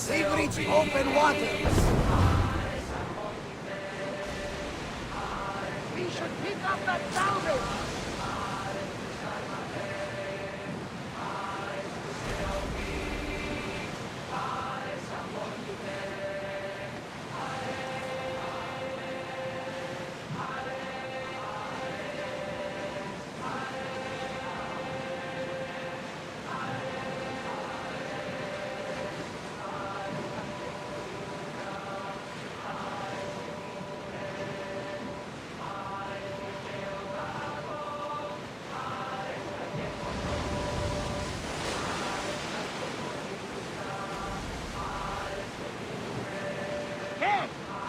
We've reached open waters. We should pick up that salvage.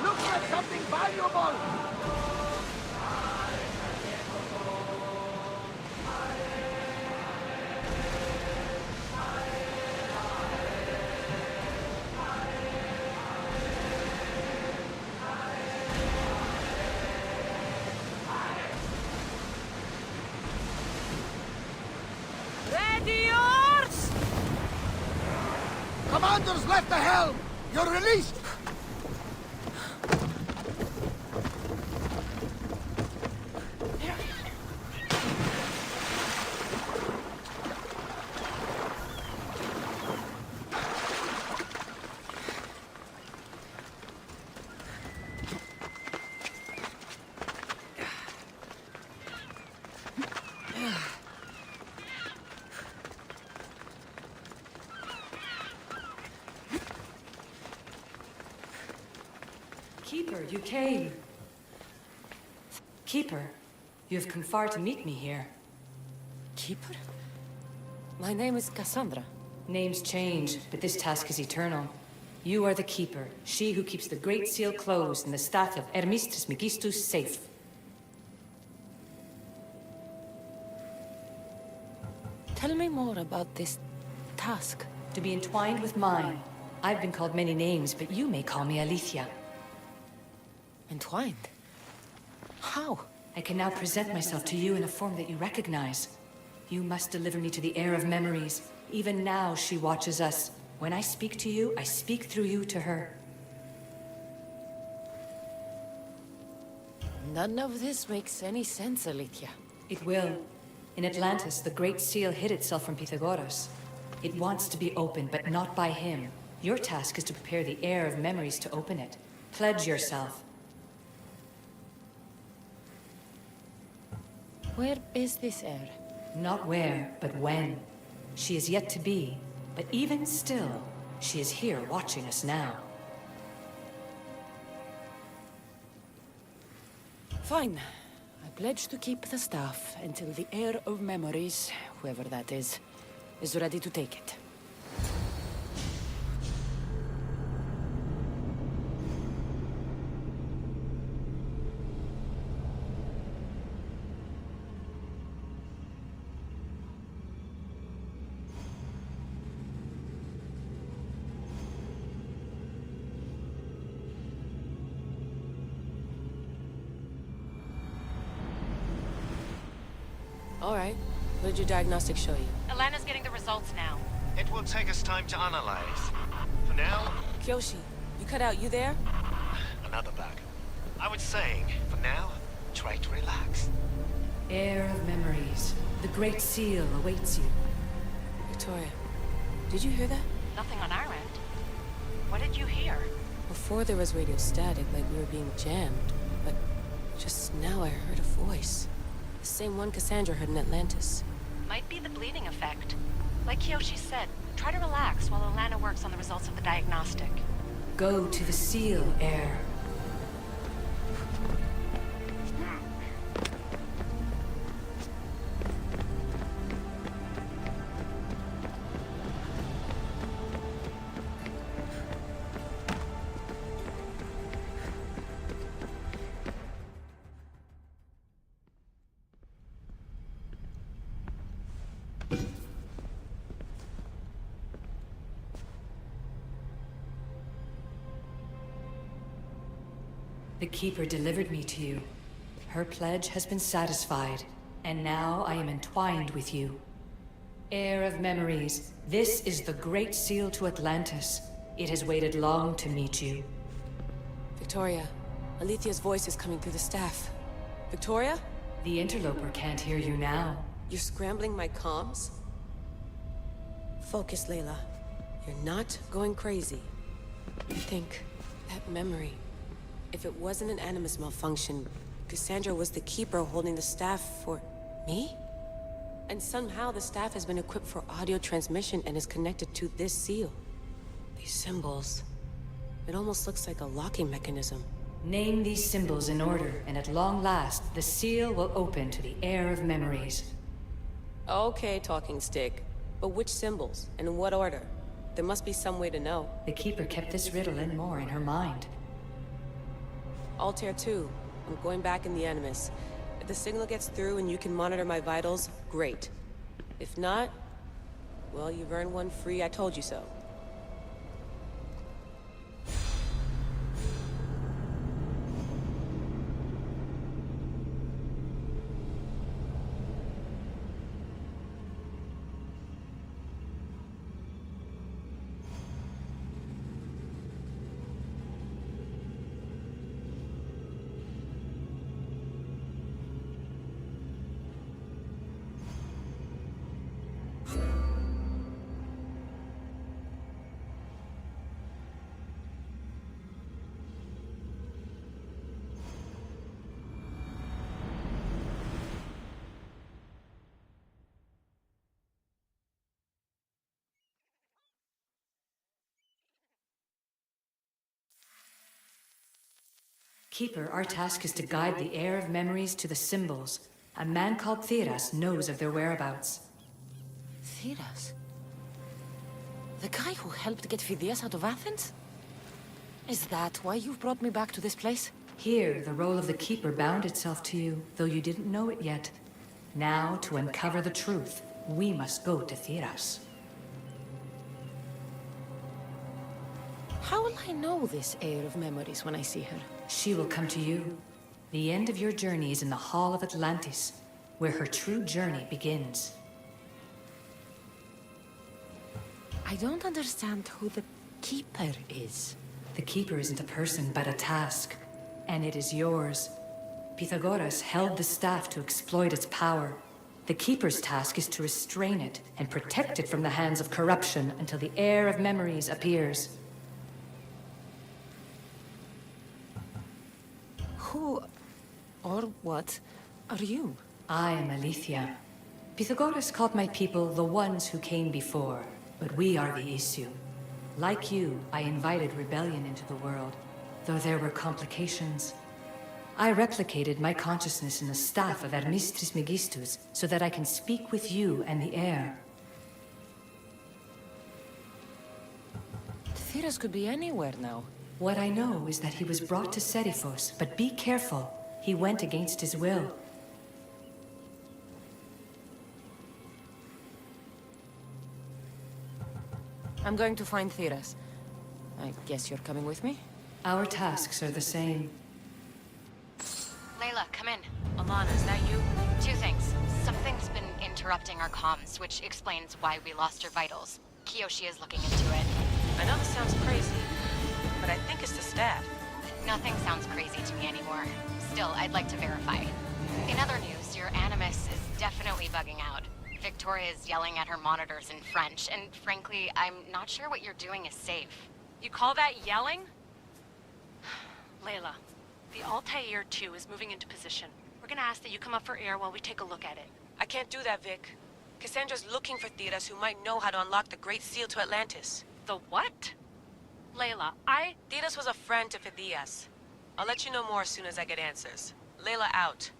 Look at something valuable! Ready yours! Commander's left the helm! You're released! Keeper, you came. Keeper, you have come far to meet me here. Keeper? My name is Cassandra. Names change, but this task is eternal. You are the Keeper, she who keeps the Great Seal closed and the staff of Hermes Trismegistus safe. Tell me more about this task. To be entwined with mine. I've been called many names, but you may call me Aletheia. Entwined? How? I can now present myself to you in a form that you recognize. You must deliver me to the heir of memories. Even now, she watches us. When I speak to you, I speak through you to her. None of this makes any sense, Aletheia. It will. In Atlantis, the Great Seal hid itself from Pythagoras. It wants to be opened, but not by him. Your task is to prepare the heir of memories to open it. Pledge yourself. Where is this heir? Not where, but when. She is yet to be, but even still, she is here watching us now. Fine. I pledge to keep the staff until the heir of memories, whoever that is ready to take it. All right. What did your diagnostics show you? Alana's getting the results now. It will take us time to analyze. For now, Kyoshi, you cut out. You there? another bag. I was saying, for now, try to relax. Heir of memories. The Great Seal awaits you. Victoria, did you hear that? Nothing on our end. What did you hear? Before there was radio static, like we were being jammed. But just now I heard a voice. The same one Cassandra heard in Atlantis. Might be the bleeding effect. Like Kyoshi said, try to relax while Alana works on the results of the diagnostic. Go to the Seal, heir. The Keeper delivered me to you. Her pledge has been satisfied, and now I am entwined with you. Heir of memories, this is the Great Seal to Atlantis. It has waited long to meet you. Victoria, Alethia's voice is coming through the staff. Victoria? The interloper can't hear you now. You're scrambling my comms? Focus, Layla. You're not going crazy. Think, that memory. If it wasn't an Animus malfunction, Cassandra was the keeper holding the staff for... me? And somehow the staff has been equipped for audio transmission and is connected to this seal. These symbols... it almost looks like a locking mechanism. Name these symbols in order, and at long last, the seal will open to the heir of memories. Okay, talking stick. But which symbols? And in what order? There must be some way to know. The Keeper kept this riddle and more in her mind. Altair 2. I'm going back in the Animus. If the signal gets through and you can monitor my vitals, great. If not, well, you've earned one free I told you so. Keeper, our task is to guide the heir of memories to the symbols. A man called Theras knows of their whereabouts. Theras? The guy who helped get Phidias out of Athens? Is that why you've brought me back to this place? Here, the role of the Keeper bound itself to you, though you didn't know it yet. Now, to uncover the truth, we must go to Theras. How will I know this heir of memories when I see her? She will come to you. The end of your journey is in the Hall of Atlantis, where her true journey begins. I don't understand who the Keeper is. The Keeper isn't a person, but a task. And it is yours. Pythagoras held the staff to exploit its power. The Keeper's task is to restrain it and protect it from the hands of corruption until the heir of memories appears. Who, or what, are you? I am Alethea. Pythagoras called my people the ones who came before, but we are the issue. Like you, I invited rebellion into the world, though there were complications. I replicated my consciousness in the staff of Hermes Trismegistus so that I can speak with you and the heir. Theras could be anywhere now. What I know is that he was brought to Seriphos, but be careful. He went against his will. I'm going to find Theras. I guess you're coming with me? Our tasks are the same. Layla, come in. Alana, is that you? Two things. Something's been interrupting our comms, which explains why we lost your vitals. Kiyoshi is looking into it. I know this sounds crazy, but I think it's the staff. Nothing sounds crazy to me anymore. Still, I'd like to verify. In other news, your Animus is definitely bugging out. Victoria is yelling at her monitors in French, and frankly, I'm not sure what you're doing is safe. You call that yelling? Layla, the Altair 2 is moving into position. We're gonna ask that you come up for air while we take a look at it. I can't do that, Vic. Cassandra's looking for Theras who might know how to unlock the Great Seal to Atlantis. The what? Layla, Theras was a friend to Phidias. I'll let you know more as soon as I get answers. Layla out.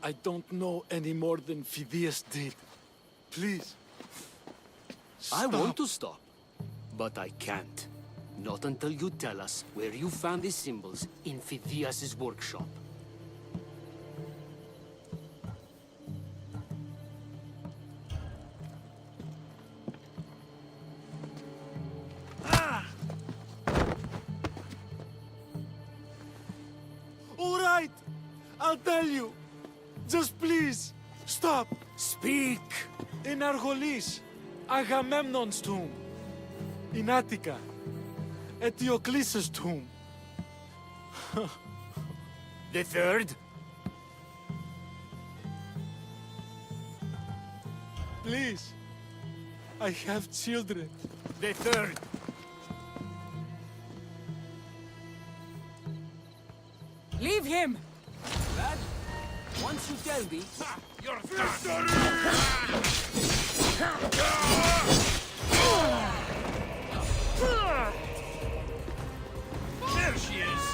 I don't know any more than Phidias did. Please. I Stop. want to stop, but I can't. Not until you tell us where you found these symbols in Phidias' workshop. All right, I'll tell you. Just please, stop. Speak! In Argolis, Agamemnon's tomb. In Attica, Eteocles' tomb. The third? Please, I have children. The third! Leave him! Lad, once you tell me... There she is!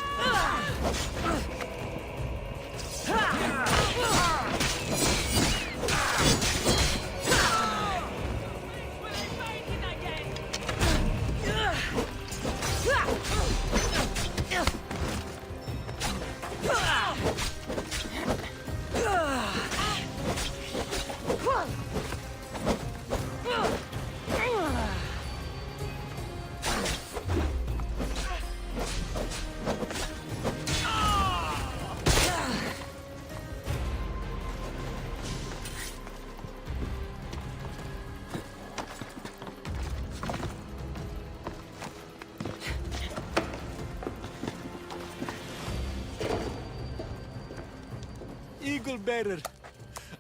Eagle bearer,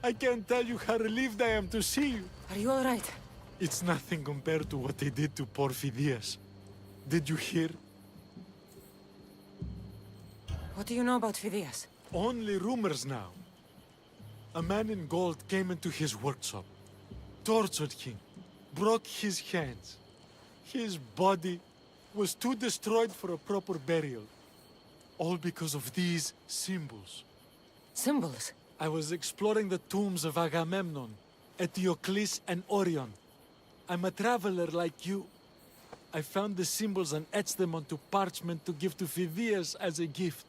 I can't tell you how relieved I am to see you. Are you all right? It's nothing compared to what they did to poor Phidias. Did you hear? What do you know about Phidias? Only rumors now. A man in gold came into his workshop, tortured him, broke his hands. His body was too destroyed for a proper burial. All because of these symbols. Symbols? I was exploring the tombs of Agamemnon, Eteocles, and Orion. I'm a traveler like you. I found the symbols and etched them onto parchment to give to Phidias as a gift.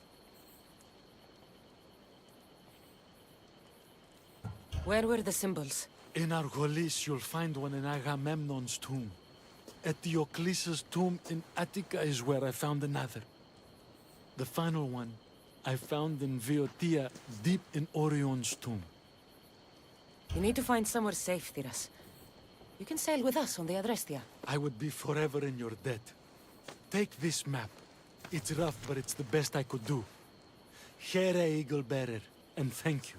Where were the symbols? In Argolis, you'll find one in Agamemnon's tomb. Eteocles' tomb in Attica is where I found another. The final one I found in Viotia, deep in Orion's tomb. You need to find somewhere safe, Thiras. You can sail with us on the Adrestia. I would be forever in your debt. Take this map. It's rough, but it's the best I could do. Here, Eagle Bearer, and thank you.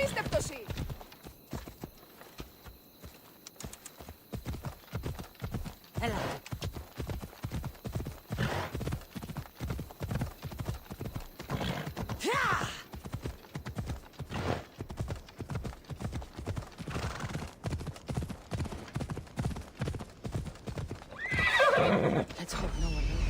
Απίστευτος! Έλα. Let's hope no one knows.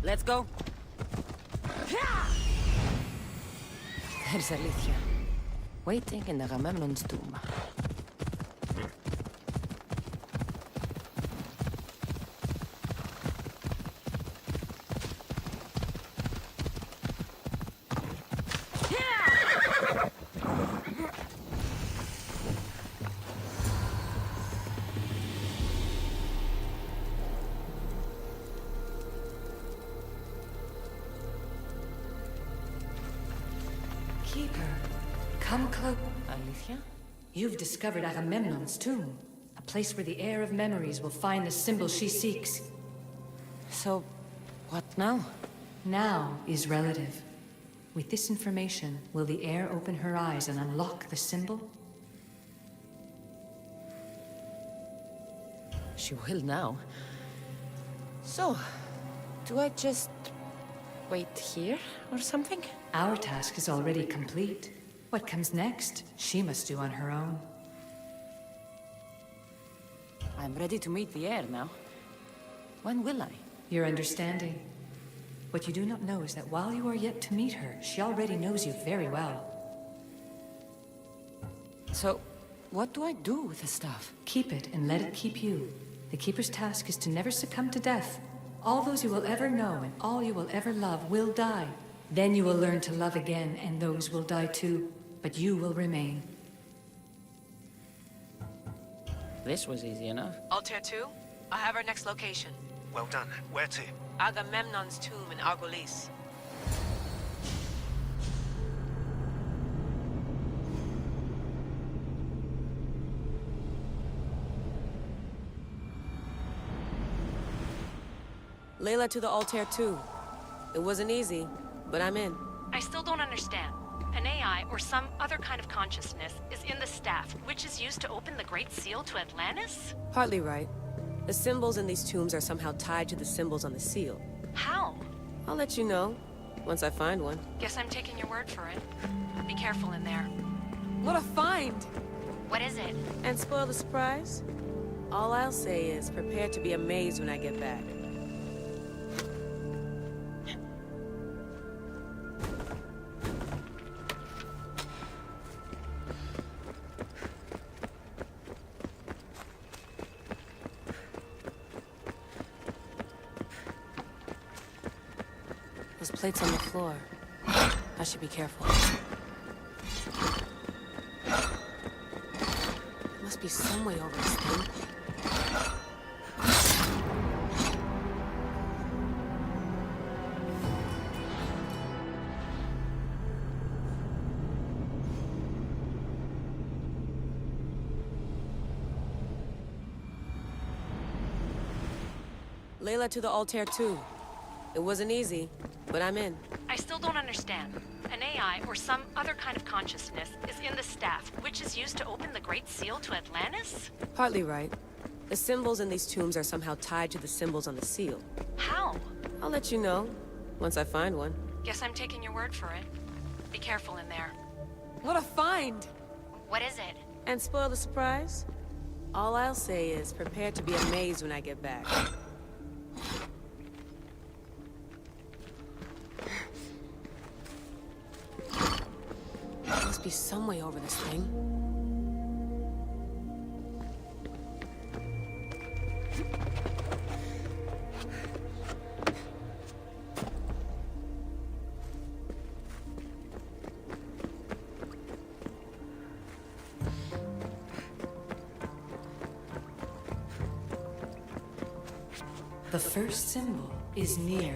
Let's go. There's Alethea, waiting in Agamemnon's tomb. Keeper, come close. Alethea? You've discovered Agamemnon's tomb, a place where the heir of memories will find the symbol she seeks. So, what now? Now is relative. With this information, will the heir open her eyes and unlock the symbol? She will now. So, do I just wait here or something? Our task is already complete. What comes next, she must do on her own. I'm ready to meet the heir now. When will I? Your understanding. What you do not know is that while you are yet to meet her, she already knows you very well. So, what do I do with the stuff? Keep it and let it keep you. The Keeper's task is to never succumb to death. All those you will ever know and all you will ever love will die. Then you will learn to love again, and those will die too. But you will remain. This was easy enough. Altair 2, I have our next location. Well done. Where to? Agamemnon's tomb in Argolis. Layla to the Altair 2. It wasn't easy, but I'm in. I still don't understand. An AI, or some other kind of consciousness, is in the staff, which is used to open the Great Seal to Atlantis? Partly right. The symbols in these tombs are somehow tied to the symbols on the seal. How? I'll let you know, once I find one. Guess I'm taking your word for it. Be careful in there. What a find! What is it? And spoil the surprise? All I'll say is, prepare to be amazed when I get back. There's plates on the floor. I should be careful. Must be some way over this thing. Layla to the Altair 2. It wasn't easy, but I'm in. I still don't understand. An AI, or some other kind of consciousness, is in the staff, which is used to open the Great Seal to Atlantis? Partly right. The symbols in these tombs are somehow tied to the symbols on the seal. How? I'll let you know, once I find one. Guess I'm taking your word for it. Be careful in there. What a find! What is it? And spoil the surprise? All I'll say is, prepare to be amazed when I get back. Must be some way over this thing. The first symbol is near.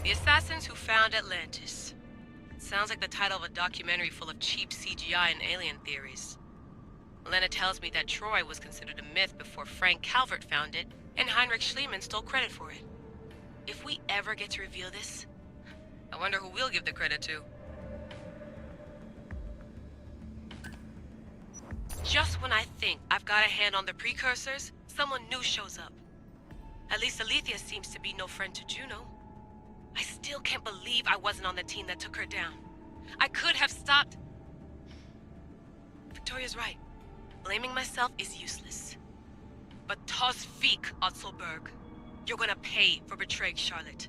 The assassins who found Atlantis. Sounds like the title of a documentary full of cheap CGI and alien theories. Elena tells me that Troy was considered a myth before Frank Calvert found it, and Heinrich Schliemann stole credit for it. If we ever get to reveal this, I wonder who we'll give the credit to. Just when I think I've got a hand on the precursors, someone new shows up. At least Alethea seems to be no friend to Juno. I still can't believe I wasn't on the team that took her down. I could have stopped. Victoria's right. Blaming myself is useless. But tos Vik, Otzelberg. You're gonna pay for betraying Charlotte.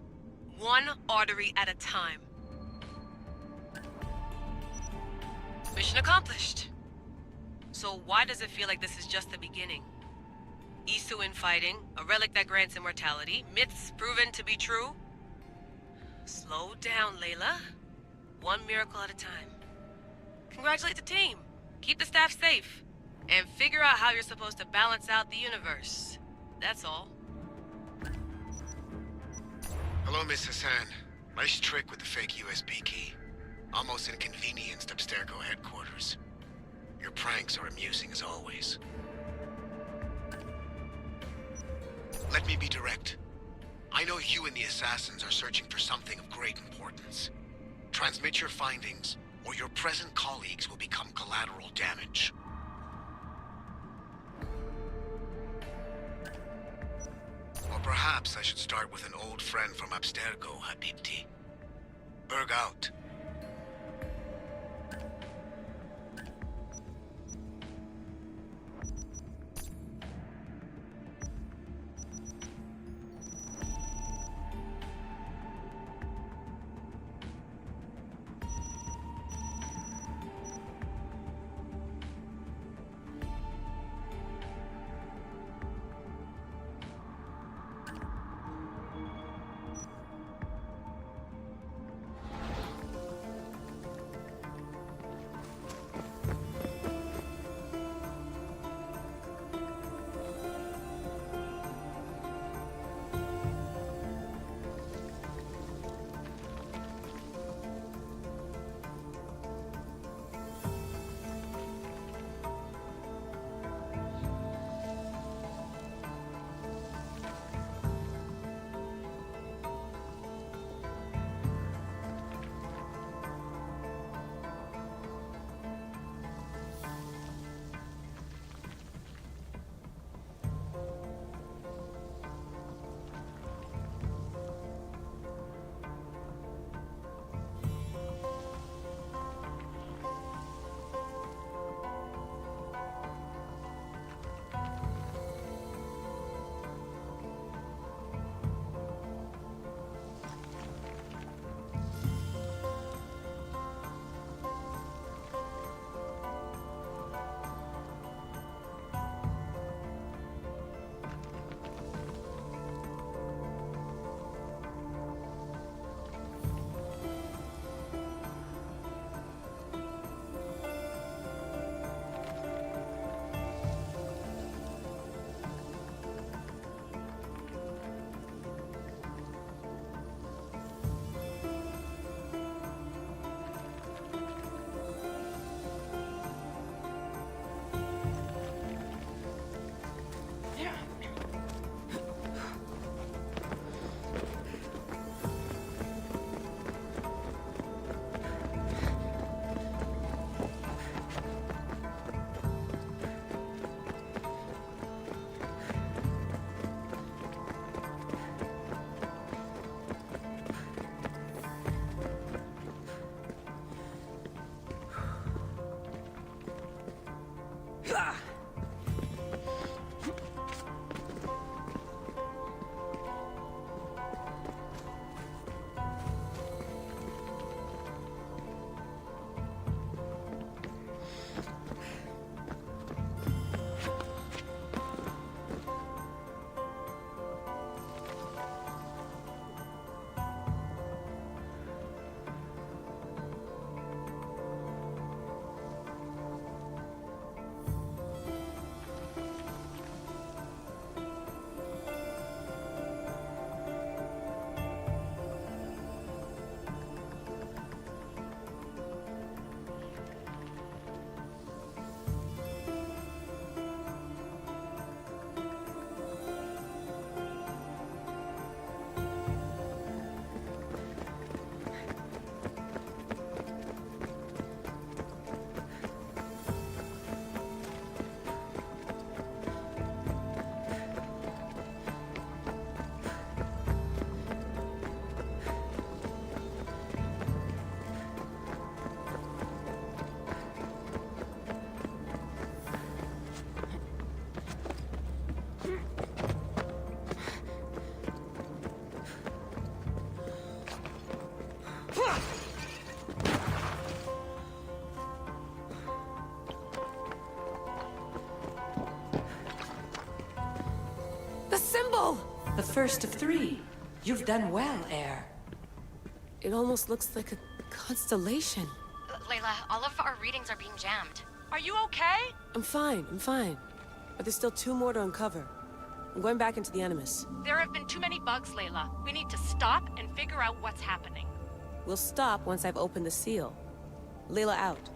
One artery at a time. Mission accomplished. So why does it feel like this is just the beginning? Isu infighting, a relic that grants immortality, myths proven to be true. Slow down, Layla. One miracle at a time. Congratulate the team. Keep the staff safe. And figure out how you're supposed to balance out the universe. That's all. Hello, Miss Hassan. Nice trick with the fake USB key. Almost inconvenienced Abstergo headquarters. Your pranks are amusing as always. Let me be direct. I know you and the assassins are searching for something of great importance. Transmit your findings, or your present colleagues will become collateral damage. Or perhaps I should start with an old friend from Abstergo, Habibti. Berg out. first of three. You've done well, Heir. It almost looks like a constellation. Layla, all of our readings are being jammed. Are you okay? I'm fine. But there's still 2 more to uncover. I'm going back into the Animus. There have been too many bugs, Layla. We need to stop and figure out what's happening. We'll stop once I've opened the seal. Layla out.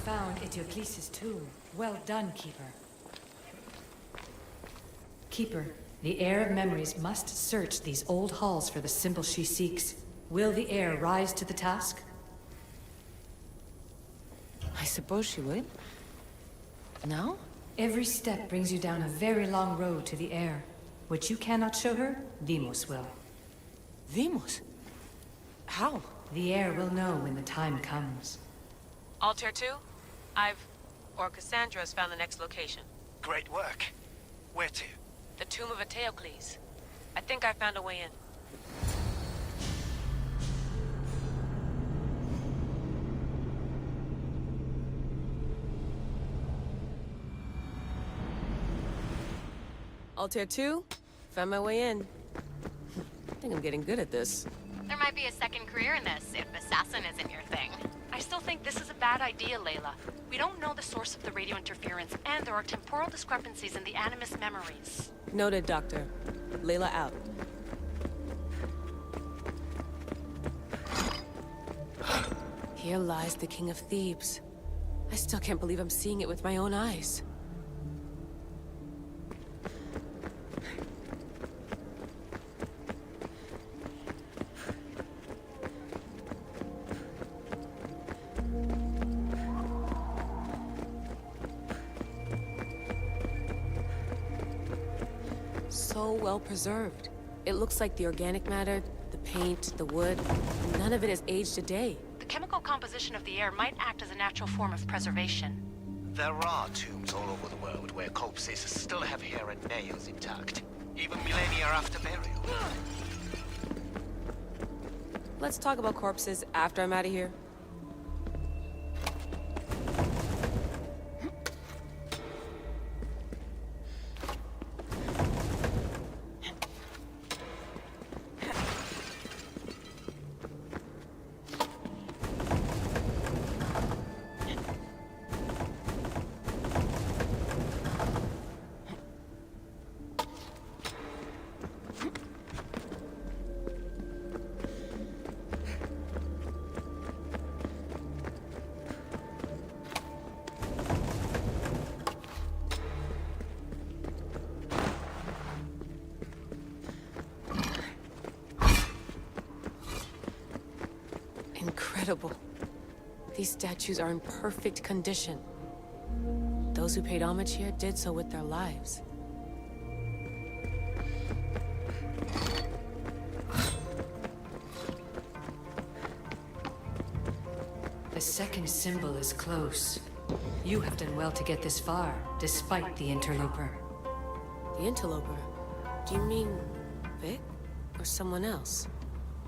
Found Eteocles' tomb. Well done, Keeper. Keeper, the Heir of Memories must search these old halls for the symbol she seeks. Will the heir rise to the task? I suppose she would. No? Every step brings you down a very long road to the heir. What you cannot show her, Deimos will. Deimos? How? The heir will know when the time comes. Altair 2, Cassandra has found the next location. Great work. Where to? The tomb of Eteocles. I think I found a way in. Altair 2, found my way in. I think I'm getting good at this. There might be a second career in this, if assassin isn't your thing. I still think this is a bad idea, Layla. We don't know the source of the radio interference, and there are temporal discrepancies in the Animus memories. Noted, Doctor. Layla out. Here lies the King of Thebes. I still can't believe I'm seeing it with my own eyes. So well preserved. It looks like the organic matter, the paint, the wood, none of it has aged a day. The chemical composition of the air might act as a natural form of preservation. There are tombs all over the world where corpses still have hair and nails intact, even millennia after burial. Let's talk about corpses after I'm out of here. Incredible. These statues are in perfect condition. Those who paid homage here did so with their lives. The second symbol is close. You have done well to get this far, despite the interloper. The interloper? Do you mean Vic? Or someone else?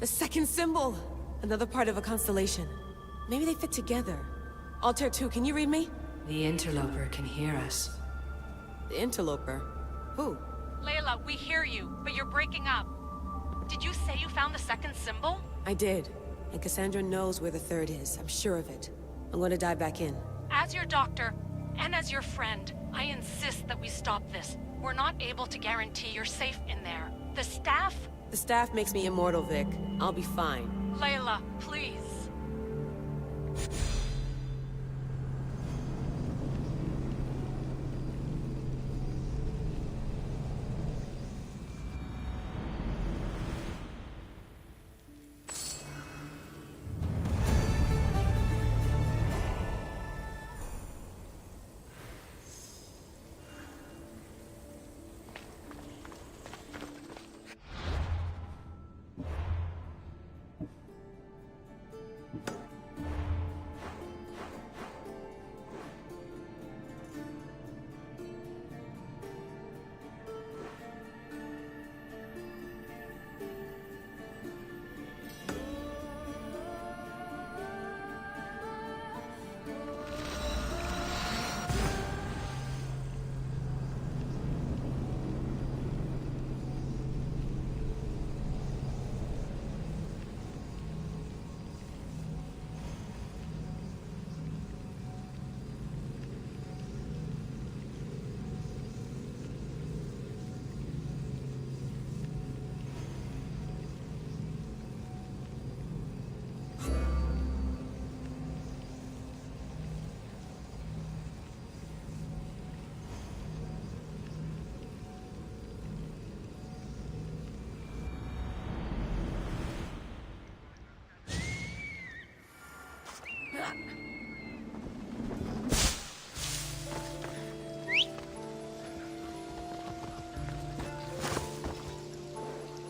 The second symbol! Another part of a constellation. Maybe they fit together. Altair 2, can you read me? The interloper can hear us. The interloper? Who? Layla, we hear you, but you're breaking up. Did you say you found the second symbol? I did. And Cassandra knows where the third is. I'm sure of it. I'm going to dive back in. As your doctor, and as your friend, I insist that we stop this. We're not able to guarantee you're safe in there. The staff? The staff makes me immortal, Vic. I'll be fine. Layla, please.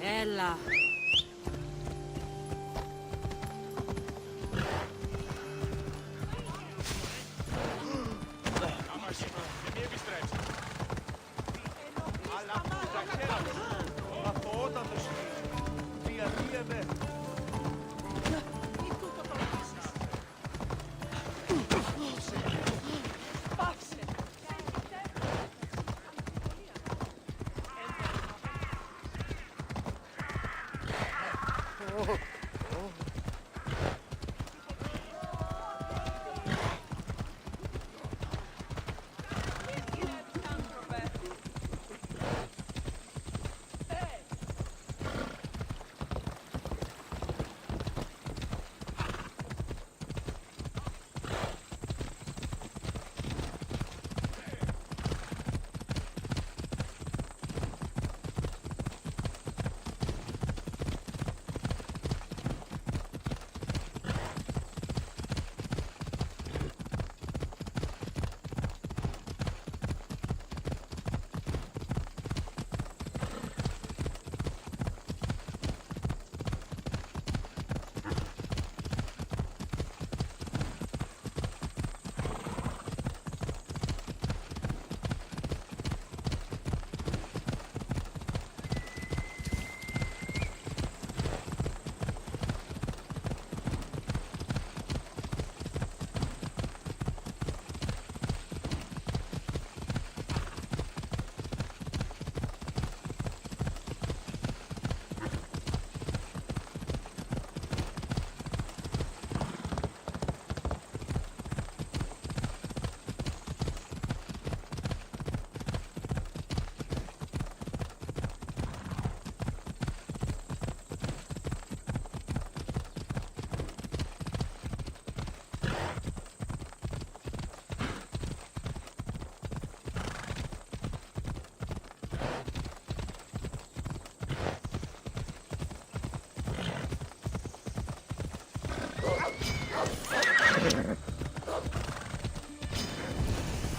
Ella.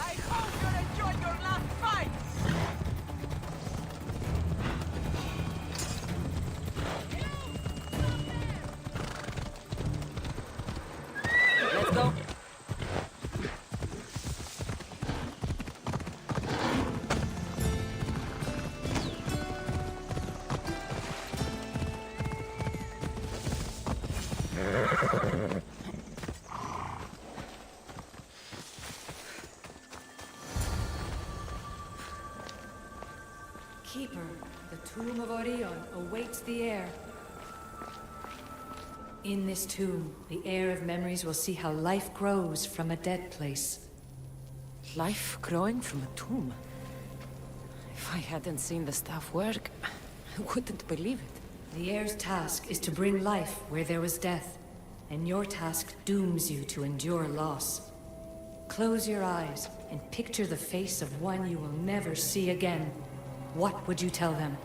I hope you enjoyed your last fight! Let's go. Keeper, the tomb of Orion awaits the heir. In this tomb, the heir of memories will see how life grows from a dead place. Life growing from a tomb. If I hadn't seen the staff work, I wouldn't believe it. The heir's task is to bring life where there was death, and your task dooms you to endure loss. Close your eyes and picture the face of one you will never see again. What would you tell them?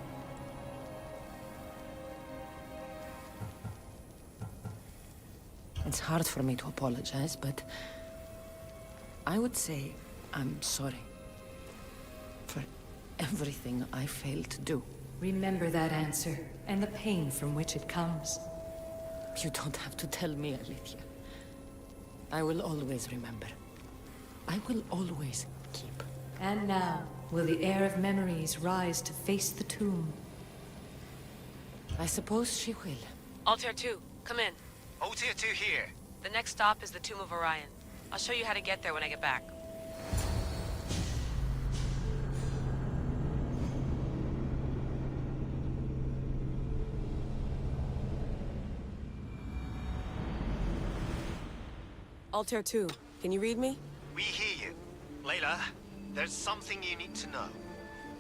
It's hard for me to apologize, but I would say I'm sorry for everything I failed to do. Remember that answer, and the pain from which it comes. You don't have to tell me, Alethea. I will always remember. I will always keep. And now, will the heir of memories rise to face the tomb? I suppose she will. Altair 2, come in. Tier 2 here. The next stop is the Tomb of Orion. I'll show you how to get there when I get back. Altair 2, can you read me? We hear you. Layla, there's something you need to know.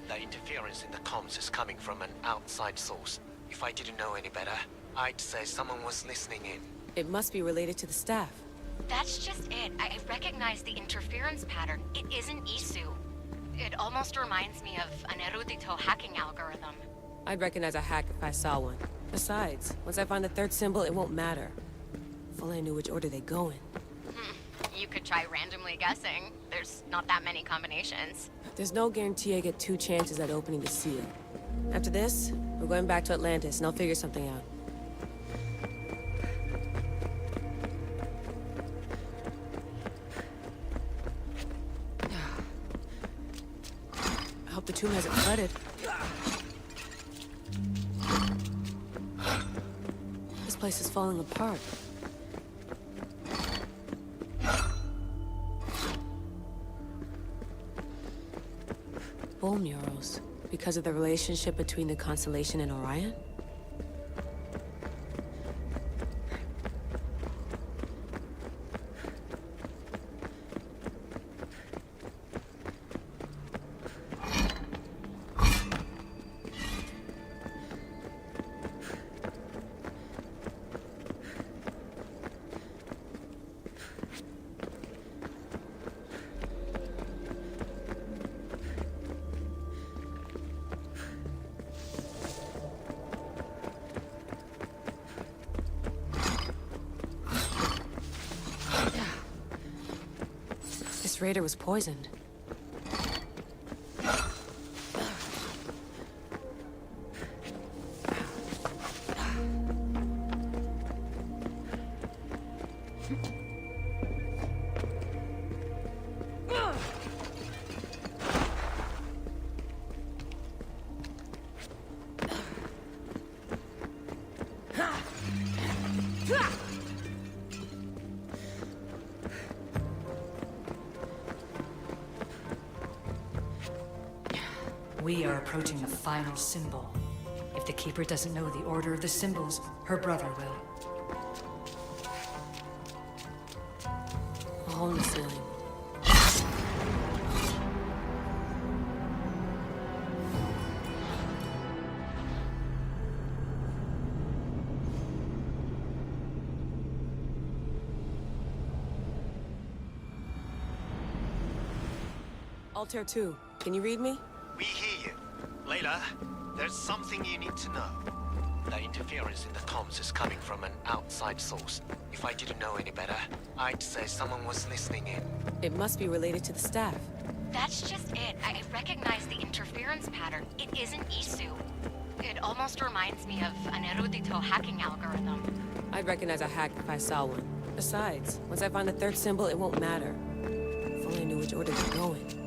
The interference in the comms is coming from an outside source. If I didn't know any better, I'd say someone was listening in. It must be related to the staff. That's just it. I recognize the interference pattern. It isn't Isu. It almost reminds me of an erudito hacking algorithm. I'd recognize a hack if I saw one. Besides, once I find the third symbol, it won't matter. If only I knew which order they go in. You could try randomly guessing. There's not that many combinations. There's no guarantee I get 2 chances at opening the seal. After this, we're going back to Atlantis, and I'll figure something out. I hope the tomb hasn't flooded. This place is falling apart. Bull murals. Because of the relationship between the constellation and Orion? This raider was poisoned. We are approaching the final symbol. If the Keeper doesn't know the order of the symbols, her brother will. A hole in the ceiling. Altair 2, can you read me? We hear you. Layla, there's something you need to know. The interference in the comms is coming from an outside source. If I didn't know any better, I'd say someone was listening in. It must be related to the staff. That's just it. I recognize the interference pattern. It isn't Isu. It almost reminds me of an Erudito hacking algorithm. I'd recognize a hack if I saw one. Besides, once I find the 3rd symbol, it won't matter. If only I knew which order they're going.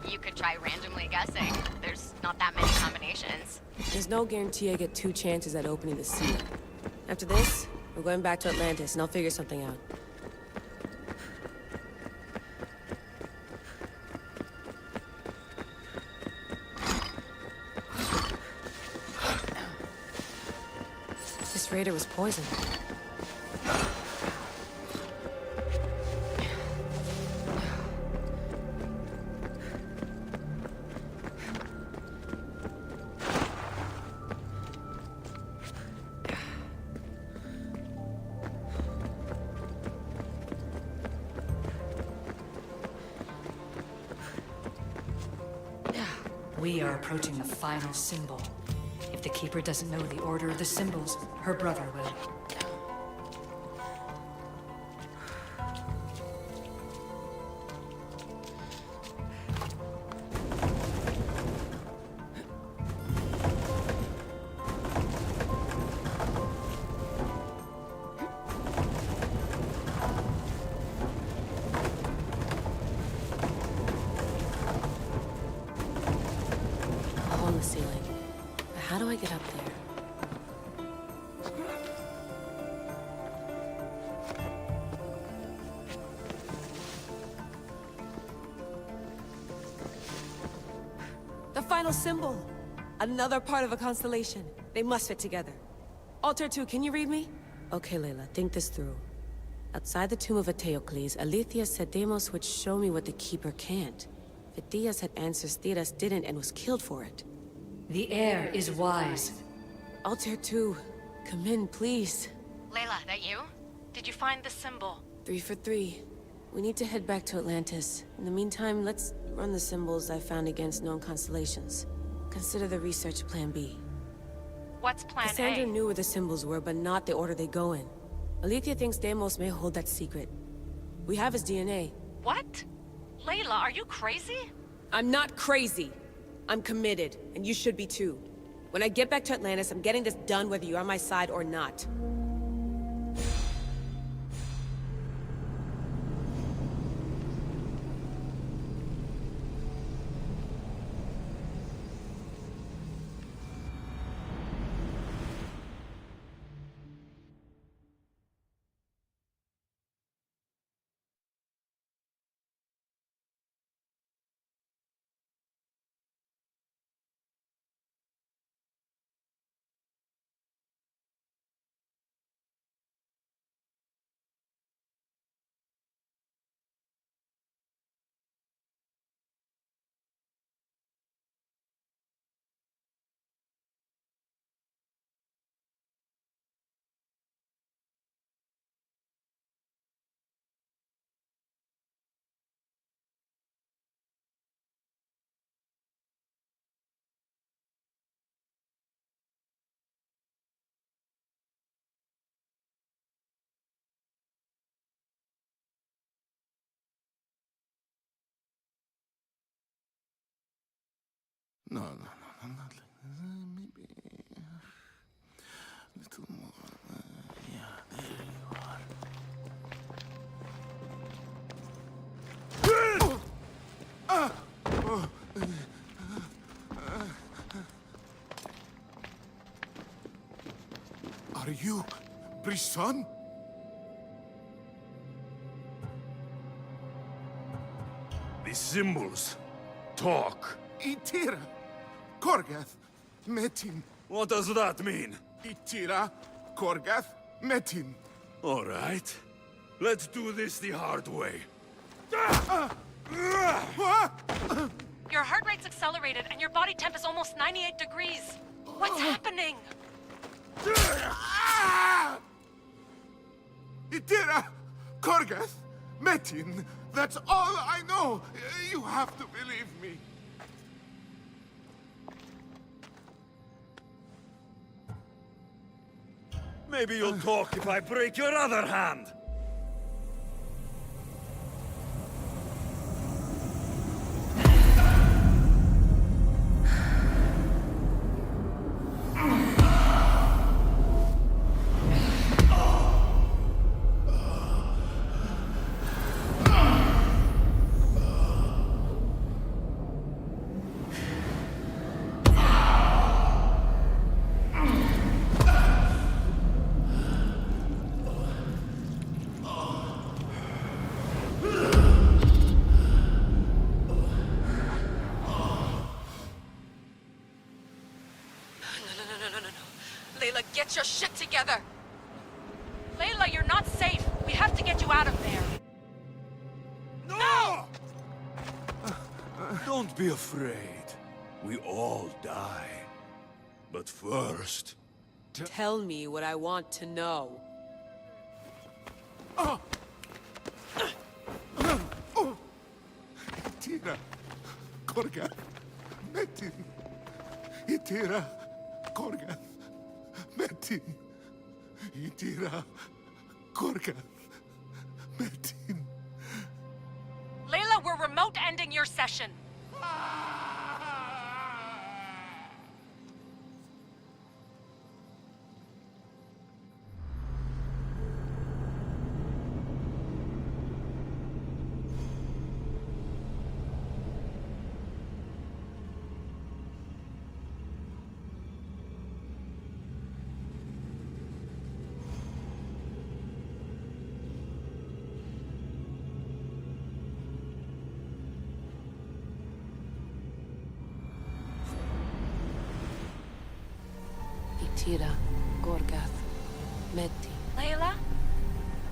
You could try randomly guessing. There's not that many combinations. There's no guarantee I get 2 chances at opening the seal. After this, we're going back to Atlantis, and I'll figure something out. This raider was poisoned. We are approaching the final symbol. If the Keeper doesn't know the order of the symbols, her brother will. On the ceiling. But how do I get up there? The final symbol! Another part of a constellation. They must fit together. Altair 2, can you read me? Okay, Layla, think this through. Outside the tomb of Eteocles, Alethea said Deimos would show me what the Keeper can't. Phidias had answers Theras didn't and was killed for it. The air is wise. Altair 2, come in, please. Layla, that you? Did you find the symbol? 3 for 3. We need to head back to Atlantis. In the meantime, let's run the symbols I found against known constellations. Consider the research plan B. What's plan Cassandra A? knew where the symbols were, but not the order they go in. Alethea thinks Deimos may hold that secret. We have his DNA. What? Layla, are you crazy? I'm not crazy. I'm committed, and you should be too. When I get back to Atlantis, I'm getting this done whether you're on my side or not. No, not like this. Maybe a little more. Yeah, there you are. Are you Brisson? The symbols talk. Itira, Korgath, Metin. What does that mean? Itira, Korgath, Metin. All right. Let's do this the hard way. Your heart rate's accelerated and your body temp is almost 98 degrees. What's happening? Itira, Korgath, Metin. That's all I know. You have to believe me. Maybe you'll talk if I break your other hand. Layla, get your shit together! Layla, you're not safe. We have to get you out of there. No! Don't be afraid. We all die. But first... Tell me what I want to know. Itira, Korgath, Metin. Itira, Korgath, Metin. Itira, Korgath, Metin. Layla, we're remote ending your session. Itira, Korgath, Metin. Layla?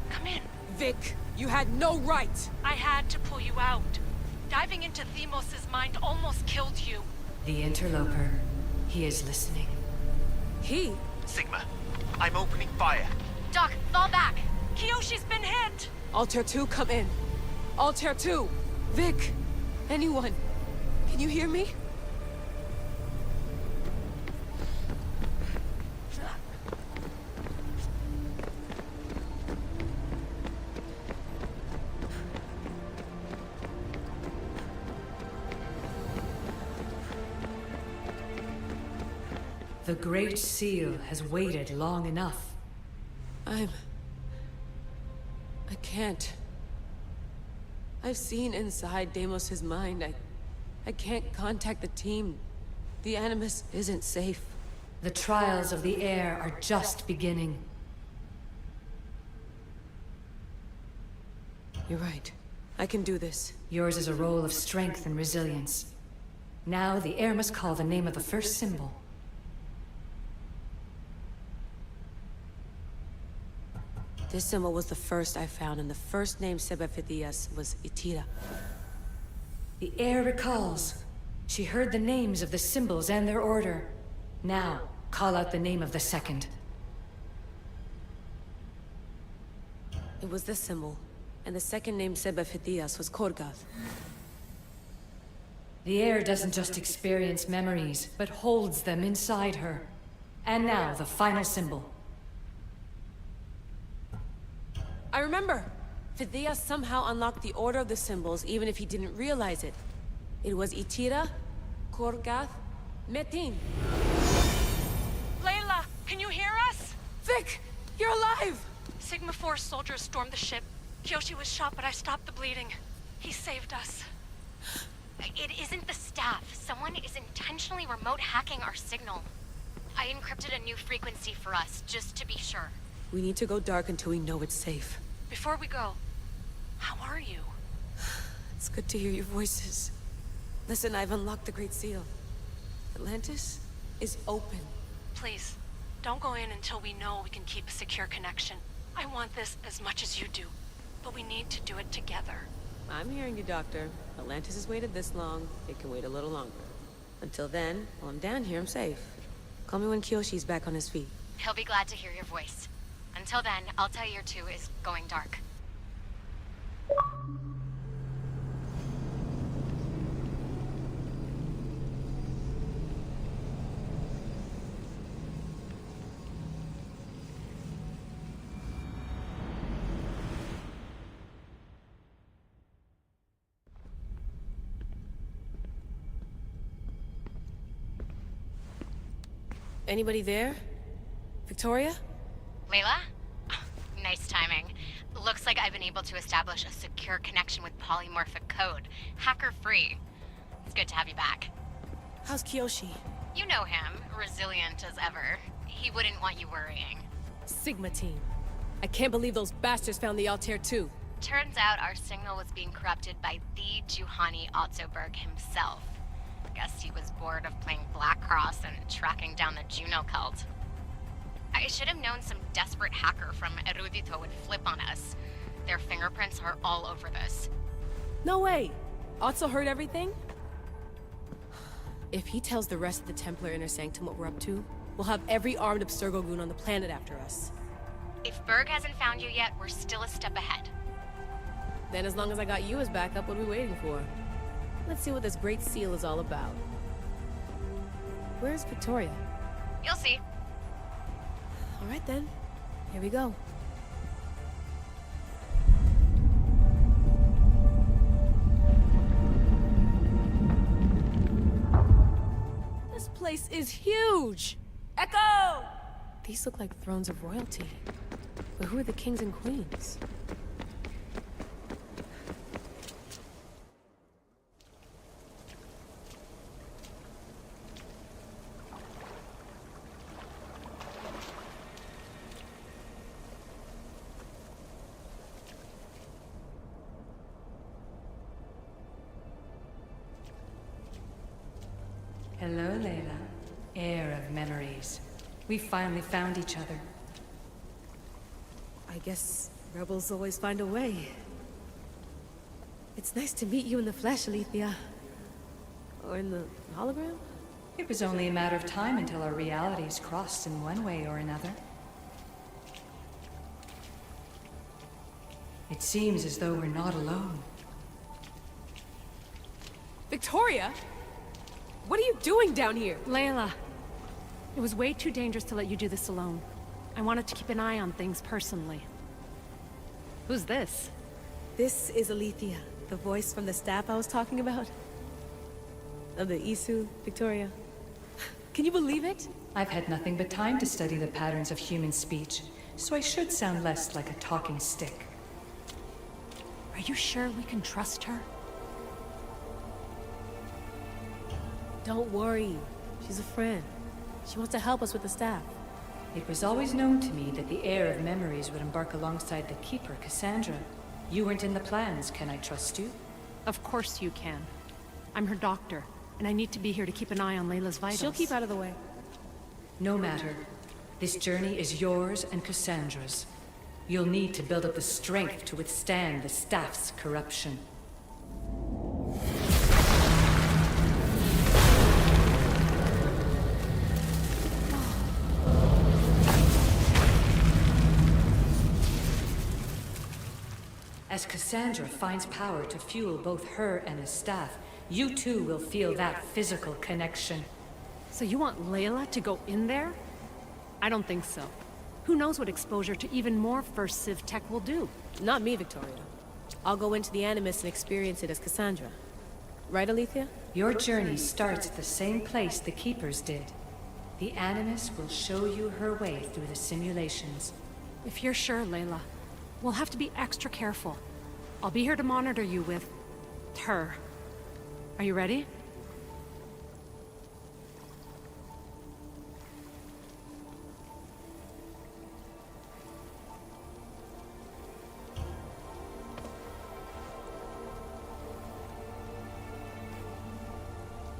Come in. Vic, you had no right! I had to pull you out. Diving into Deimos' mind almost killed you. The interloper. He is listening. He? Sigma, I'm opening fire. Doc, fall back. Kiyoshi's been hit! Altair 2, come in. Altair 2! Vic! Anyone? Can you hear me? The Great Seal has waited long enough. I can't. I've seen inside Deimos' mind. I can't contact the team. The Animus isn't safe. The trials of the air are just beginning. You're right. I can do this. Yours is a role of strength and resilience. Now the air must call the name of the first symbol. This symbol was the first I found, and the first name Sebefithias was Itira. The air recalls. She heard the names of the symbols and their order. Now, call out the name of the second. It was this symbol, and the second name Sebefithias was Korgath. The air doesn't just experience memories, but holds them inside her. And now, the final symbol. I remember! Phidias somehow unlocked the order of the symbols, even if he didn't realize it. It was Itira, Korgath, Metin. Layla, can you hear us? Vic! You're alive! Sigma 4 soldiers stormed the ship. Kyoshi was shot, but I stopped the bleeding. He saved us. It isn't the staff. Someone is intentionally remote hacking our signal. I encrypted a new frequency for us, just to be sure. We need to go dark until we know it's safe. Before we go, how are you? It's good to hear your voices. Listen, I've unlocked the Great Seal. Atlantis is open. Please, don't go in until we know we can keep a secure connection. I want this as much as you do, but we need to do it together. I'm hearing you, Doctor. Atlantis has waited this long. It can wait a little longer. Until then, while I'm down here, I'm safe. Call me when Kyoshi's back on his feet. He'll be glad to hear your voice. Until then, Altair 2 is going dark. Anybody there? Victoria? Layla? Nice timing. Looks like I've been able to establish a secure connection with polymorphic code. Hacker-free. It's good to have you back. How's Kyoshi? You know him. Resilient as ever. He wouldn't want you worrying. Sigma team. I can't believe those bastards found the Altair 2. Turns out our signal was being corrupted by the Juhani Otzoberg himself. Guess he was bored of playing Black Cross and tracking down the Juno cult. I should have known some desperate hacker from Erudito would flip on us. Their fingerprints are all over this. No way! Otso heard everything? If he tells the rest of the Templar Inner Sanctum what we're up to, we'll have every armed Abstergo goon on the planet after us. If Berg hasn't found you yet, we're still a step ahead. Then as long as I got you as backup, what are we waiting for? Let's see what this Great Seal is all about. Where's Victoria? You'll see. All right then. Here we go. This place is huge! Echo! These look like thrones of royalty. But who are the kings and queens? Hello, Layla. Heir of memories. We finally found each other. I guess rebels always find a way. It's nice to meet you in the flesh, Alethea. Or in the hologram? It was only a matter of time until our realities crossed in one way or another. It seems as though we're not alone. Victoria? What are you doing down here? Layla, it was way too dangerous to let you do this alone. I wanted to keep an eye on things personally. Who's this? This is Alethea, the voice from the staff I was talking about. Of the Isu, Victoria. Can you believe it? I've had nothing but time to study the patterns of human speech, so I should sound less like a talking stick. Are you sure we can trust her? Don't worry. She's a friend. She wants to help us with the staff. It was always known to me that the heir of memories would embark alongside the Keeper, Cassandra. You weren't in the plans. Can I trust you? Of course you can. I'm her doctor, and I need to be here to keep an eye on Layla's vitals. She'll keep out of the way. No matter. This journey is yours and Cassandra's. You'll need to build up the strength to withstand the staff's corruption. As Cassandra finds power to fuel both her and the staff, you too will feel that physical connection. So you want Layla to go in there? I don't think so. Who knows what exposure to even more First Civ tech will do? Not me, Victoria. I'll go into the Animus and experience it as Cassandra. Right, Alethea? Your journey starts at the same place the Keepers did. The Animus will show you her way through the simulations. If you're sure, Layla, we'll have to be extra careful. I'll be here to monitor you with... her. Are you ready?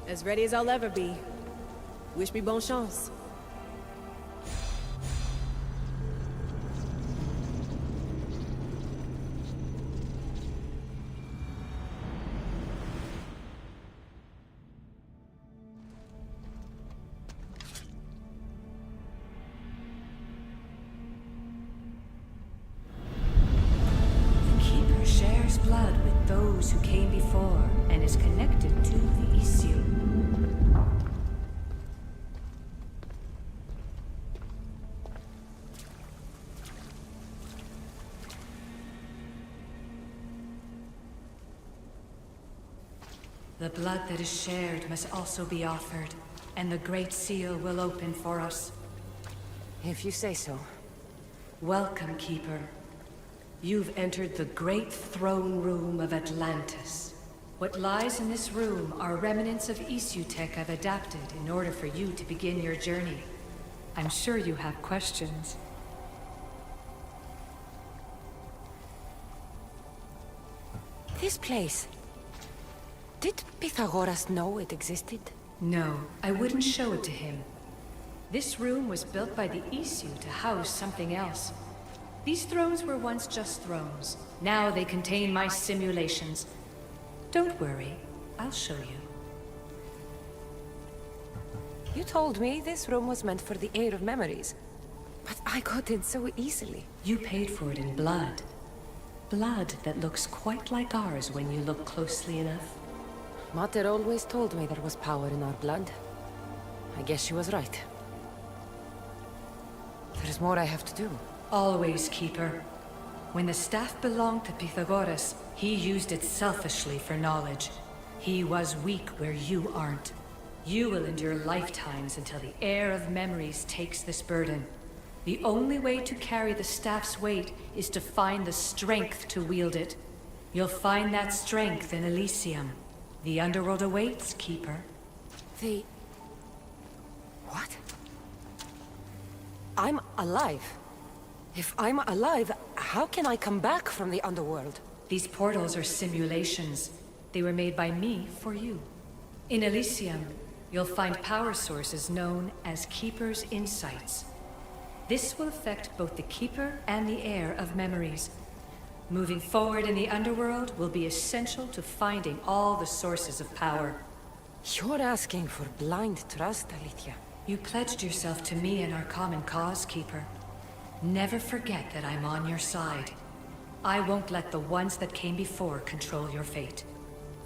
As ready as I'll ever be. Wish me bonne chance. The Keeper shares blood with those who came before and is connected to the issue. The blood that is shared must also be offered, and the Great Seal will open for us. If you say so. Welcome, Keeper. You've entered the great throne room of Atlantis. What lies in this room are remnants of issue tech I've adapted in order for you to begin your journey. I'm sure you have questions. This place... Did Pythagoras know it existed? No, I wouldn't show it to him. This room was built by the issue to house something else. These thrones were once just thrones. Now they contain my simulations. Don't worry, I'll show you. You told me this room was meant for the heir of memories. But I got in so easily. You paid for it in blood. Blood that looks quite like ours when you look closely enough. Mater always told me there was power in our blood. I guess she was right. There's more I have to do. Always, Keeper. When the staff belonged to Pythagoras, he used it selfishly for knowledge. He was weak where you aren't. You will endure lifetimes until the heir of memories takes this burden. The only way to carry the staff's weight is to find the strength to wield it. You'll find that strength in Elysium. The underworld awaits, Keeper. What? I'm alive. If I'm alive, how can I come back from the underworld? These portals are simulations. They were made by me for you. In Elysium, you'll find power sources known as Keeper's Insights. This will affect both the Keeper and the heir of memories. Moving forward in the underworld will be essential to finding all the sources of power. You're asking for blind trust, Alethea. You pledged yourself to me and our common cause, Keeper. Never forget that I'm on your side. I won't let the ones that came before control your fate.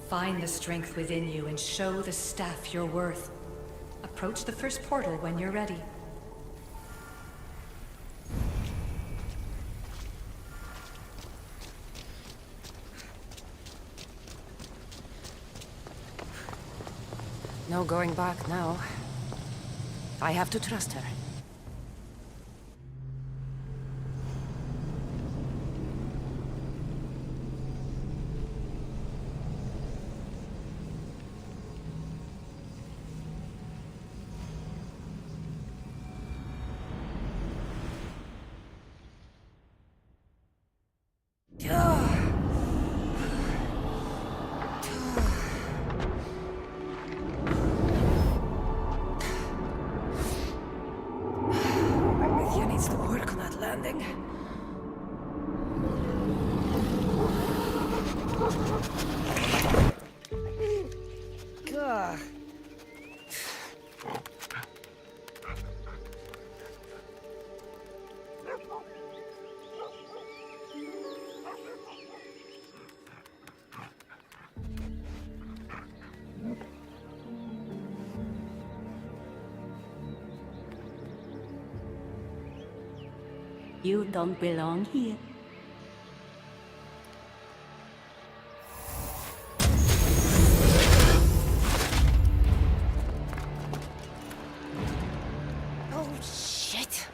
Find the strength within you and show the staff your worth. Approach the first portal when you're ready. No going back now. I have to trust her. Needs to work on that landing. Gah. You don't belong here. Oh, shit.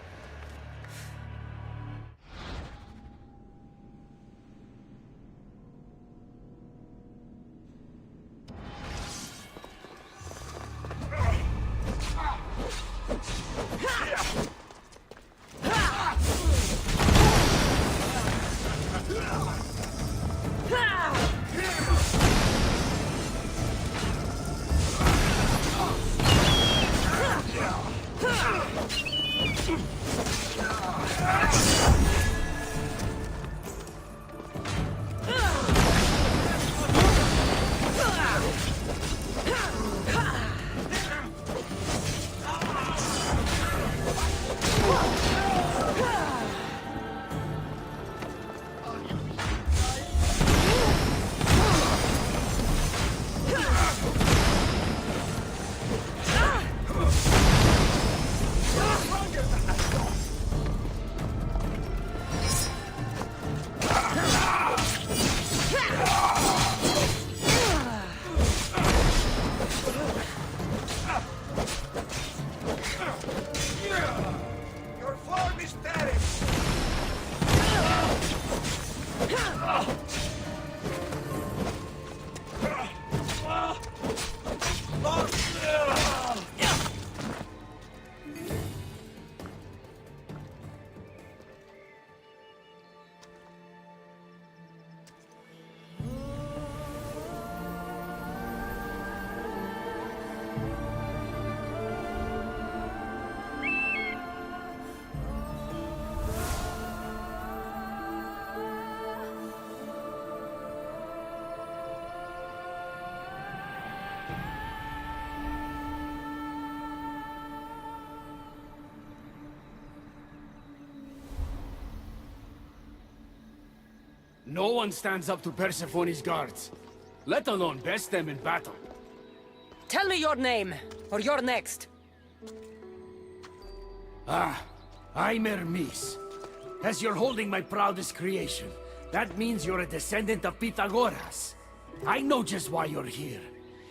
No one stands up to Persephone's guards, let alone best them in battle. Tell me your name, or you're next. I'm Hermes. As you're holding my proudest creation, that means you're a descendant of Pythagoras. I know just why you're here.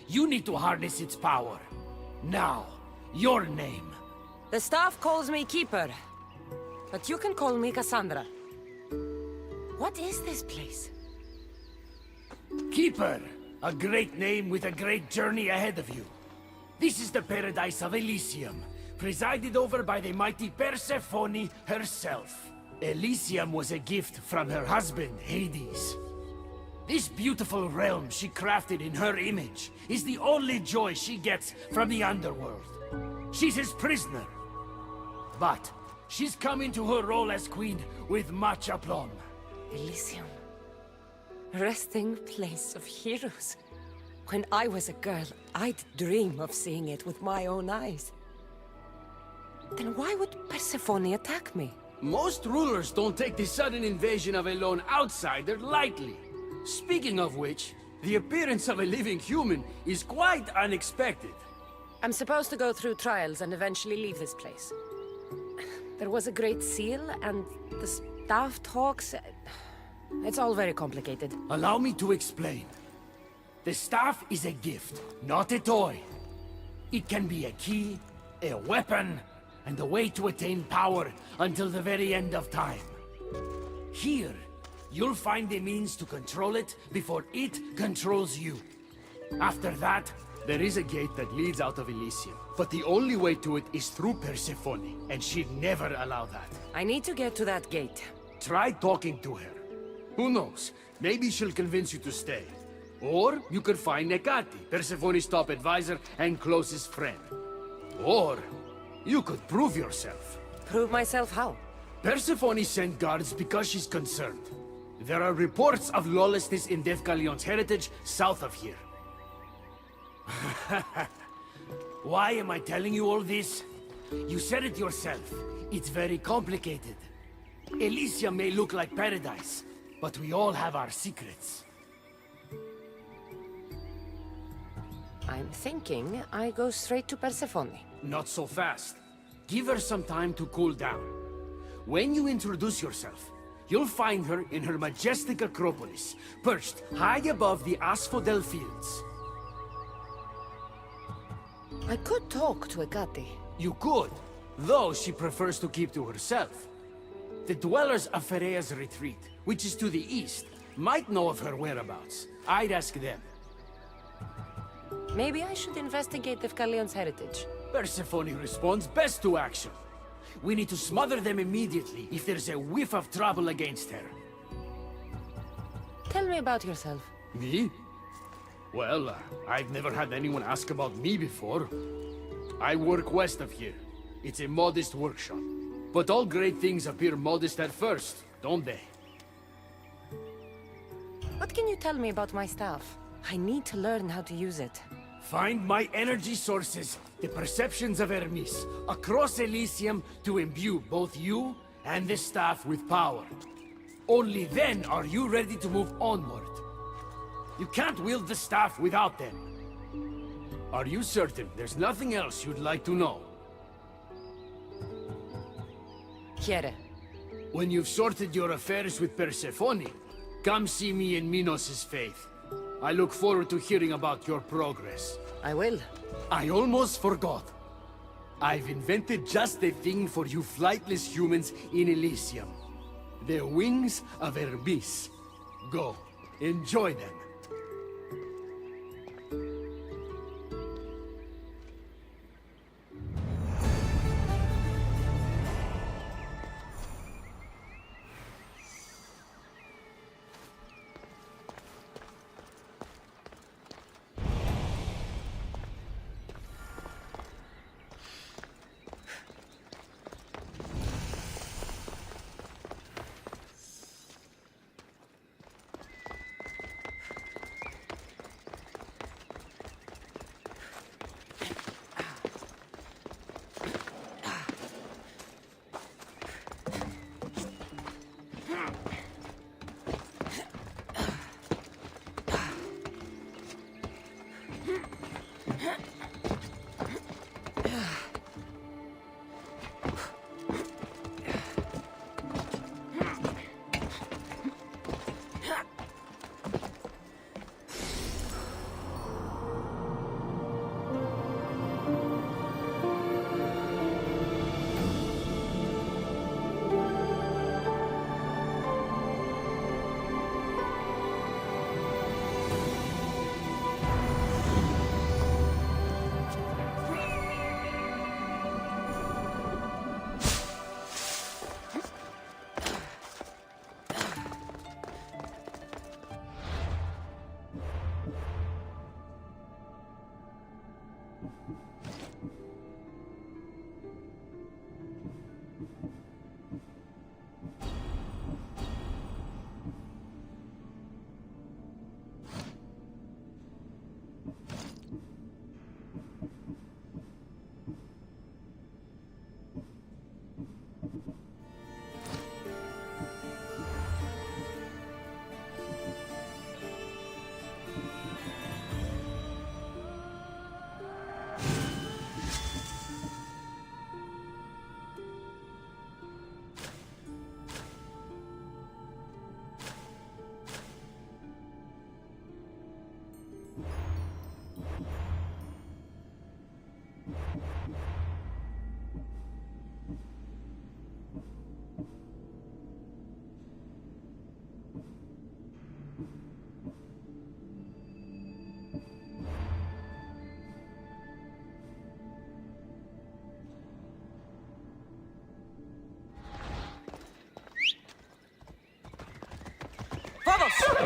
You need to harness its power. Now, your name. The staff calls me Keeper, but you can call me Cassandra. What is this place? Keeper, a great name with a great journey ahead of you. This is the paradise of Elysium, presided over by the mighty Persephone herself. Elysium was a gift from her husband, Hades. This beautiful realm she crafted in her image is the only joy she gets from the underworld. She's his prisoner. But she's come into her role as queen with much aplomb. Elysium. Resting place of heroes. When I was a girl, I'd dream of seeing it with my own eyes. Then why would Persephone attack me? Most rulers don't take the sudden invasion of a lone outsider lightly. Speaking of which, the appearance of a living human is quite unexpected. I'm supposed to go through trials and eventually leave this place. There was a great seal, and the staff talks... It's all very complicated. Allow me to explain. The staff is a gift, not a toy. It can be a key, a weapon, and a way to attain power until the very end of time. Here, you'll find a means to control it before it controls you. After that, there is a gate that leads out of Elysium, but the only way to it is through Persephone, and she'd never allow that. I need to get to that gate. Try talking to her. Who knows? Maybe she'll convince you to stay. Or you could find Nekati, Persephone's top advisor and closest friend. Or you could prove yourself. Prove myself how? Persephone sent guards because she's concerned. There are reports of lawlessness in Defcalion's heritage south of here. Why am I telling you all this? You said it yourself. It's very complicated. Elysium may look like paradise, but we all have our secrets. I'm thinking I go straight to Persephone. Not so fast. Give her some time to cool down. When you introduce yourself, you'll find her in her majestic Acropolis, perched high above the Asphodel fields. I could talk to Ekati. You could, though she prefers to keep to herself. The dwellers of Pherea's retreat, which is to the east, might know of her whereabouts. I'd ask them. Maybe I should investigate Defcalion's heritage. Persephone responds best to action. We need to smother them immediately if there's a whiff of trouble against her. Tell me about yourself. Me? Well, I've never had anyone ask about me before. I work west of here. It's a modest workshop. But all great things appear modest at first, don't they? What can you tell me about my staff? I need to learn how to use it. Find my energy sources, the perceptions of Hermes, across Elysium to imbue both you and the staff with power. Only then are you ready to move onward. You can't wield the staff without them. Are you certain there's nothing else you'd like to know? Quiere. When you've sorted your affairs with Persephone, come see me in Minos' faith. I look forward to hearing about your progress. I will. I almost forgot. I've invented just the thing for you flightless humans in Elysium. The wings of Hermes. Go, enjoy them.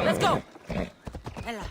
Let's go! Ella.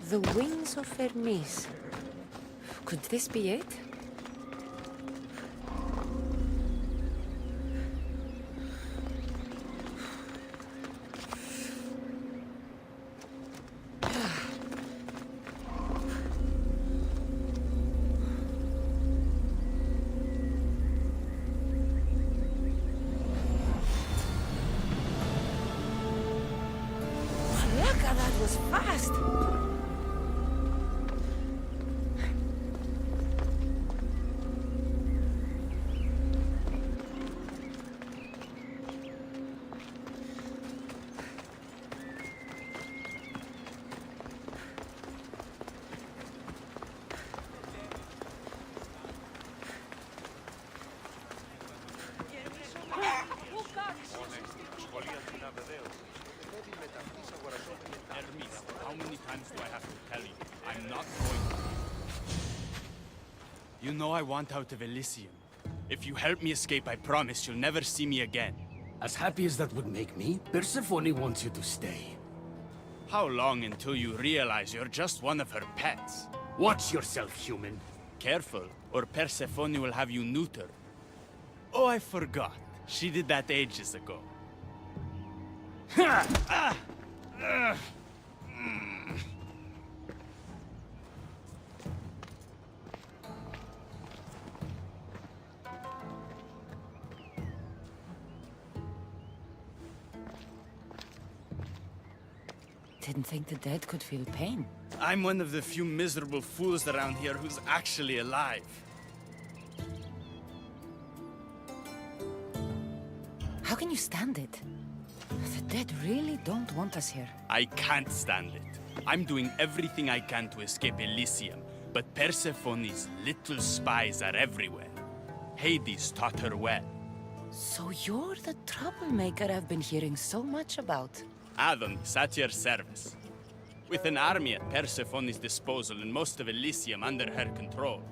The wings of Hermes. Could this be it? That was fast! How many times do I have to tell you? I'm not going. You know I want out of Elysium. If you help me escape, I promise you'll never see me again. As happy as that would make me, Persephone wants you to stay. How long until you realize you're just one of her pets? Watch yourself, human. Careful, or Persephone will have you neutered. Oh, I forgot. She did that ages ago. Didn't think the dead could feel pain. I'm one of the few miserable fools around here who's actually alive. How can you stand it? The dead really don't want us here. I can't stand it. I'm doing everything I can to escape Elysium, but Persephone's little spies are everywhere. Hades taught her well. So you're the troublemaker I've been hearing so much about. Adonis, at your service. With an army at Persephone's disposal and most of Elysium under her control,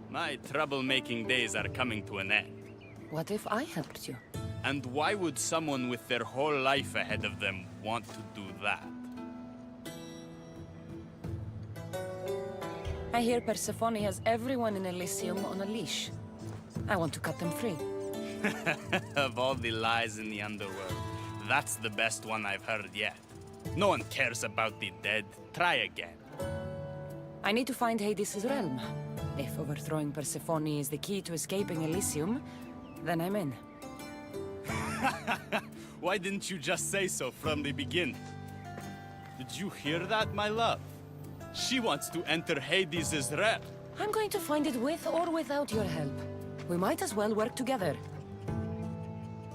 my troublemaking days are coming to an end. What if I helped you? And why would someone with their whole life ahead of them want to do that? I hear Persephone has everyone in Elysium on a leash. I want to cut them free. Of all the lies in the underworld, that's the best one I've heard yet. No one cares about the dead. Try again. I need to find Hades' realm. If overthrowing Persephone is the key to escaping Elysium, then I'm in. Why didn't you just say so from the beginning? Did you hear that, my love? She wants to enter Hades' realm. I'm going to find it with or without your help. We might as well work together.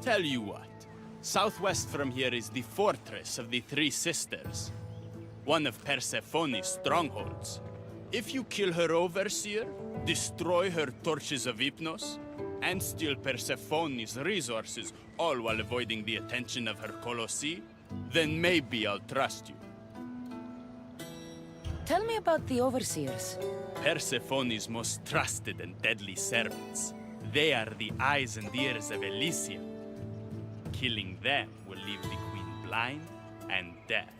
Tell you what. Southwest from here is the Fortress of the Three Sisters. One of Persephone's strongholds. If you kill her overseer, destroy her torches of Hypnos, and steal Persephone's resources, all while avoiding the attention of her Colossi, then maybe I'll trust you. Tell me about the Overseers. Persephone's most trusted and deadly servants. They are the eyes and ears of Elysium. Killing them will leave the Queen blind and deaf.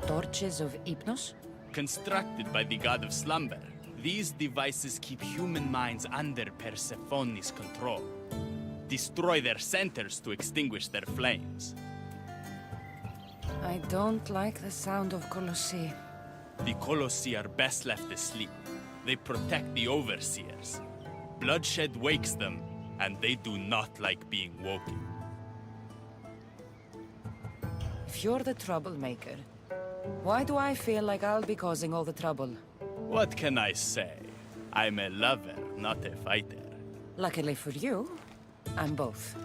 Torches of Hypnos? Constructed by the god of slumber, these devices keep human minds under Persephone's control. Destroy their centers to extinguish their flames. I don't like the sound of Colossi. The Colossi are best left asleep. They protect the Overseers. Bloodshed wakes them, and they do not like being woken. If you're the troublemaker, why do I feel like I'll be causing all the trouble? What can I say? I'm a lover, not a fighter. Luckily for you, I'm both.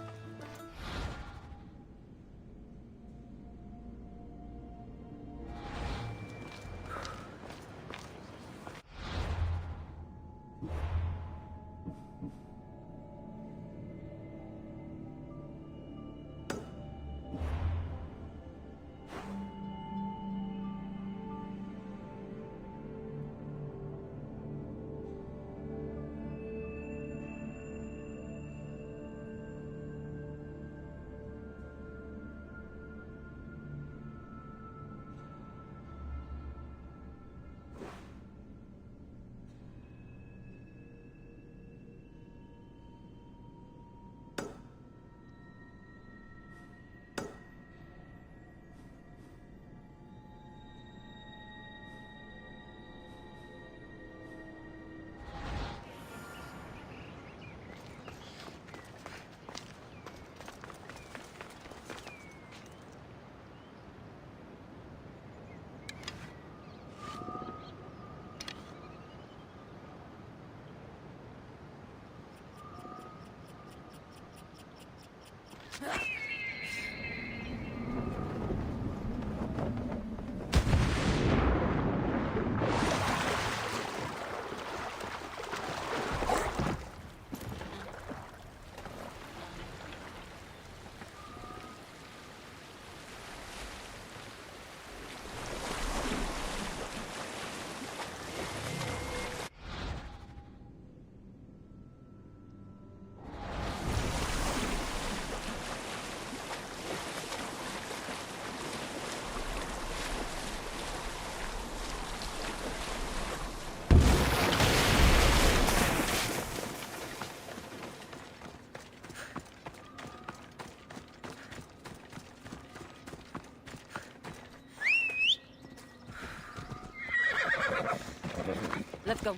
Let's go.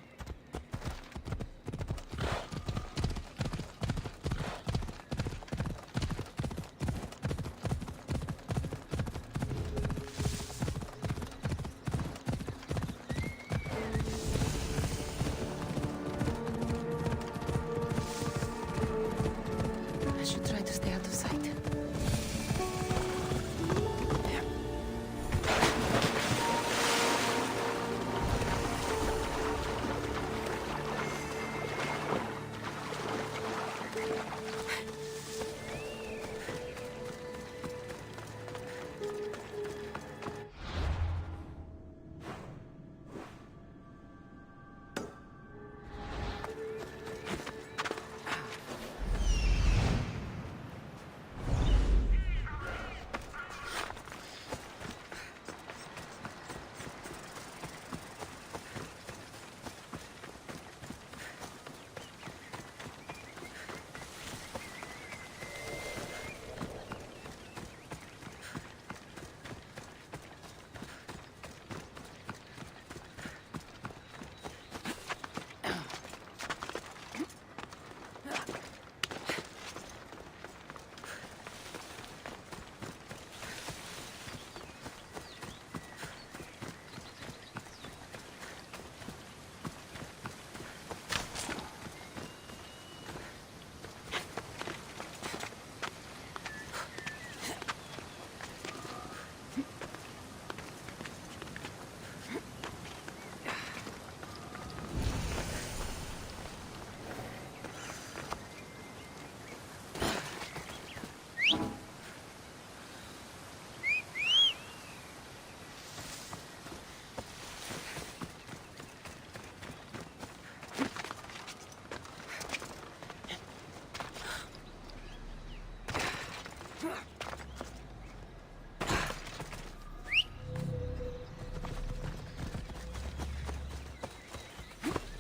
I should try to stay out of sight.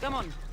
Come on.